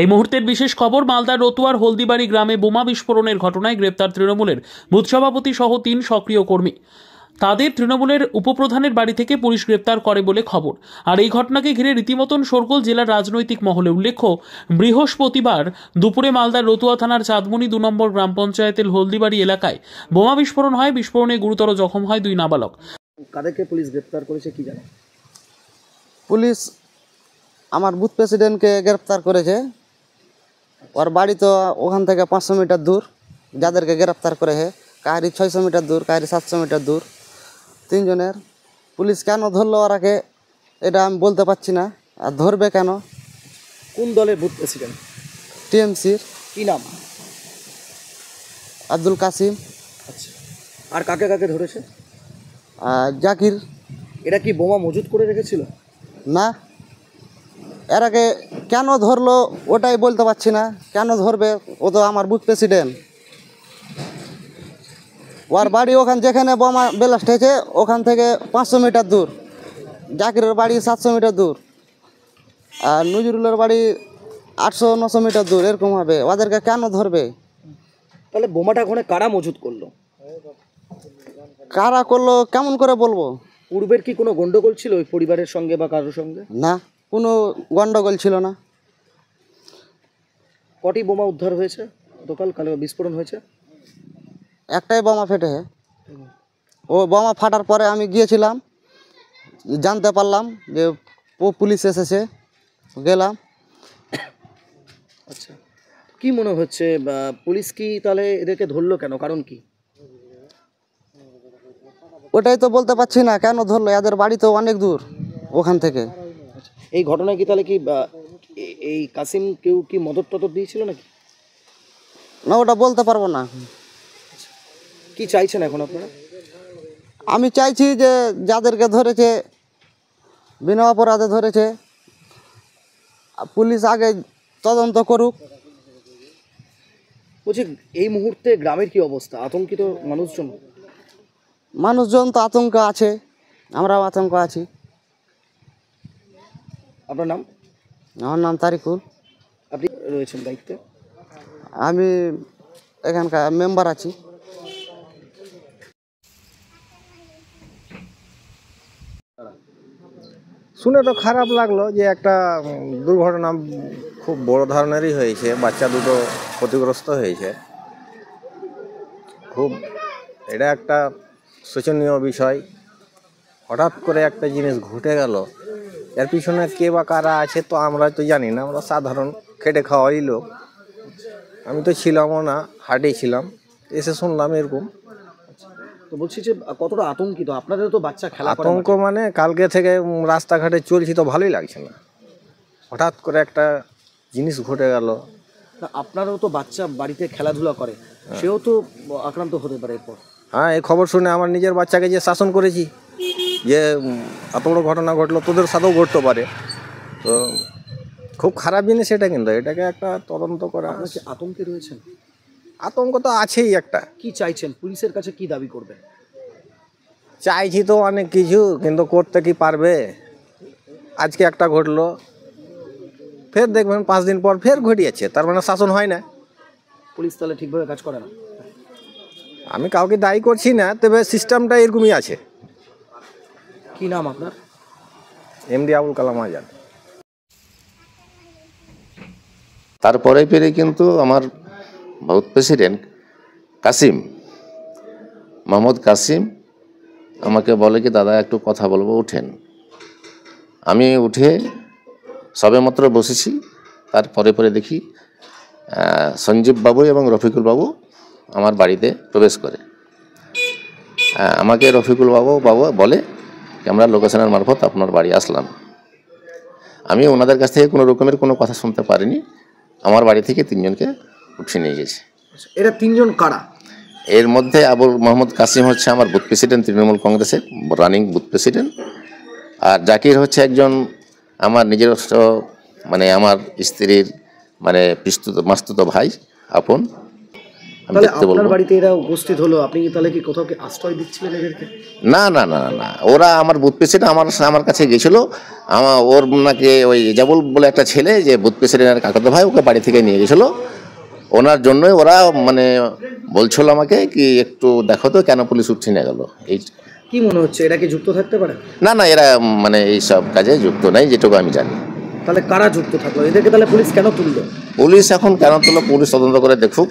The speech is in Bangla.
এই মুহূর্তের বিশেষ খবর, মালদার রতুয়ার হলদিবাড়ি গ্রামে বোমা বিস্ফোরণের ঘটনায় গ্রেপ্তার তৃণমূলের বুথ সভাপতি সহ ৩ সক্রিয় কর্মী। তাদের তৃণমূলের উপপ্রধানের বাড়ি থেকে পুলিশ গ্রেপ্তার করে বলে খবর। আর এই ঘটনাকে ঘিরে রীতিমতন শোরগোল জেলার রাজনৈতিক মহলে। উল্লেখ্য, বৃহস্পতিবার দুপুরে মালদার রতুয়া থানার চাঁদমণি ২ নম্বর গ্রাম পঞ্চায়েতের হলদিবাড়ি এলাকায় বোমা বিস্ফোরণ হয়। বিস্ফোরণে গুরুতর জখম হয় 2 নাবালক। কাদেরকে পুলিশ গ্রেপ্তার করেছে কি জানেন? পুলিশ আমার বুথ প্রেসিডেন্টকে গ্রেপ্তার করেছে। ওর বাড়ি তো ওখান থেকে 500 মিটার দূর। যাদেরকে গ্রেপ্তার করেছে কাহারি 600 মিটার দূর, কাহারি 700 মিটার দূর। 3 জনের। পুলিশ কেন ধরলো ওরাকে এটা আমি বলতে পারছি না। আর ধরবে কেন? কোন দলের বুথ প্রেসিডেন্ট? টিএমসির। কি নাম? আব্দুল কাসিম। আচ্ছা, আর কাকে কাকে ধরেছে? জাকির। এরা কি বোমা মজুত করে রেখেছিল? না, এরাকে কেন ধরলো ওটাই বলতে পারছি না। কেন ধরবে? ও তো আমার বুথ প্রেসিডেন্ট। ওর বাড়ি ওখান যেখানে বোমা ব্লাস্ট হয়েছে ওখান থেকে 500 মিটার দূর। জাকিরের বাড়ি 700 মিটার দূর। আর নজরুলের বাড়ি 800-900 মিটার দূর। এরকম হবে। ওদেরকে কেন ধরবে? তাহলে বোমাটা ওখানে কারা মজুত করলো? কারা করলো কেমন করে বলবো? পূর্বের কি কোনো গন্ডগোল ছিল ওই পরিবারের সঙ্গে বা কারোর সঙ্গে? না, কোনো গন্ডগোল ছিল না। কটি বোমা উদ্ধার হয়েছে গতকাল? কালে বিস্ফোরণ হয়েছে একটাই বোমা ফেটেছে। ও বোমা ফাটার পরে আমি গিয়েছিলাম, জানতে পারলাম যে পুলিশ এসেছে, গেলাম। আচ্ছা, কি মনে হচ্ছে পুলিশ কি তাহলে এদেরকে ধরলো কেন? কারণ কি? ওটাই তো বলতে পারছি না কেন ধরলো। এদের বাড়ি তো অনেক দূর ওখান থেকে। এই ঘটনায় কি তাহলে কি এই কাসিম কেউ কি মদত টদত দিয়েছিল নাকি? না, ওটা বলতে পারবো না। কি চাইছেন এখন আপনারা? আমি চাইছি যে যাদেরকে ধরেছে বিনা অপরাধে ধরেছে, পুলিশ আগে তদন্ত করুক। বলছি, এই মুহূর্তে গ্রামের কি অবস্থা? আতঙ্কিত মানুষজন? মানুষজন তো আতঙ্ক আছে, আমরাও আতঙ্ক আছি। আপনার নাম? আমার নাম তারিকুল। আপনি রয়েছেন দায়িত্বে? আমি এখানকার মেম্বার আছি। শুনে তো খারাপ লাগলো যে একটা দুর্ঘটনা খুব বড় ধরনেরই হয়েছে। বাচ্চা দুটো ক্ষতিগ্রস্ত হয়েছে। খুব এটা একটা শোচনীয় বিষয়। হঠাৎ করে একটা জিনিস ঘটে গেল, এর পিছনে কে বা কারা আছে তো আমরা তো জানি না। আমরা সাধারণ খেটে খাওয়াই লোক। আমি তো ছিলামও না, হাটেই ছিলাম, এসে শুনলাম এরকম। তো বলছি যে কতটা আতঙ্কিত? আপনাদের তো বাচ্চা খেলা করে। আতঙ্ক মানে কালকে থেকে রাস্তাঘাটে চলছি তো ভালোই লাগছে না। হঠাৎ করে একটা জিনিস ঘটে গেল। আপনারও তো বাচ্চা বাড়িতে খেলাধুলা করে, সেও তো আক্রান্ত হতে পারে এরপর। হ্যাঁ, এই খবর শুনে আমার নিজের বাচ্চাকে যে শাসন করেছি যে এত বড় ঘটনা ঘটলো, তোদের সাথেও ঘটতে পারে। তো খুব খারাপ জিনিস এটা, কিন্তু এটাকে একটা তদন্ত করা। আতঙ্কে রয়েছেন? আতঙ্ক তো আছেই একটা। কি চাইছেন? পুলিশের কাছে কি দাবি করবেন? চাইছি তো অনেক কিছু, কিন্তু করতে কি পারবে? আজকে একটা ঘটলো, ফের দেখবেন 5 দিন পর ফের ঘটিয়েছে, তার মানে শাসন হয় না। পুলিশ তাহলে ঠিকভাবে কাজ করে না? আমি কাউকে দায়ী করছি না, তবে সিস্টেমটা এরকমই আছে। কি নাম আপনার? এমডি আবুল কালাম আজাদ। তারপরে পেরে কিন্তু আমার বুথ প্রেসিডেন্ট কাসিম, মোহাম্মদ কাসিম আমাকে বলে কি, দাদা একটু কথা বলবো, উঠেন। আমি উঠে সবেমাত্র বসেছি, তারপরে পরে দেখি সঞ্জীব বাবু এবং রফিকুল বাবু আমার বাড়িতে প্রবেশ করে। আমাকে রফিকুল বাবু বলে যে আমরা লোকেশনের মারফত আপনার বাড়ি আসলাম। আমি ওনাদের কাছ থেকে কোনো রকমের কোনো কথা শুনতে পারিনি। আমার বাড়ি থেকে 3 জনকে উঠিয়ে নিয়ে গেছে। এরা 3 জন কারা? এর মধ্যে মোহাম্মদ কাসিম হচ্ছে আমার বুথ প্রেসিডেন্ট, তৃণমূল কংগ্রেসের রানিং বুথ প্রেসিডেন্ট। আর জাকির হচ্ছে একজন আমার নিজস্ব, মানে আমার স্ত্রীর মানে মাস্তুত ভাই, আপন। আমি তাহলে দেখতে আপনার বলবো। বাড়িতে এরা উপস্থিত হলো, আপনি কি তাহলে কি কোথাও কি আশ্রয় দিচ্ছিলেন এদেরকে? না না না না না, ওরা আমার বুথ প্রেসিডেন্ট আমার কাছে গেছিলো। ওর নাকি ওই এজাবুল বলে একটা ছেলে, যে বুথ প্রেসিডেন্টের কাকাতো ভাই, ওকে বাড়ি থেকে নিয়ে গেছিলো। ওনার জন্যই ওরা মানে বলছিল আমাকে কি একটু দেখো তো কেন পুলিশ উঠছে নিয়ে গেল। এই কি মনে হচ্ছে এরা কি যুক্ত থাকতে পারে? না না, এরা মানে এইসব কাজে যুক্ত নাই, যেটুকু আমি জানি। তাহলে কারা যুক্ত থাকলো? এদেরকে তাহলে পুলিশ কেন তুললো? পুলিশ এখন কেন তুলো, পুলিশ তদন্ত করে দেখুক।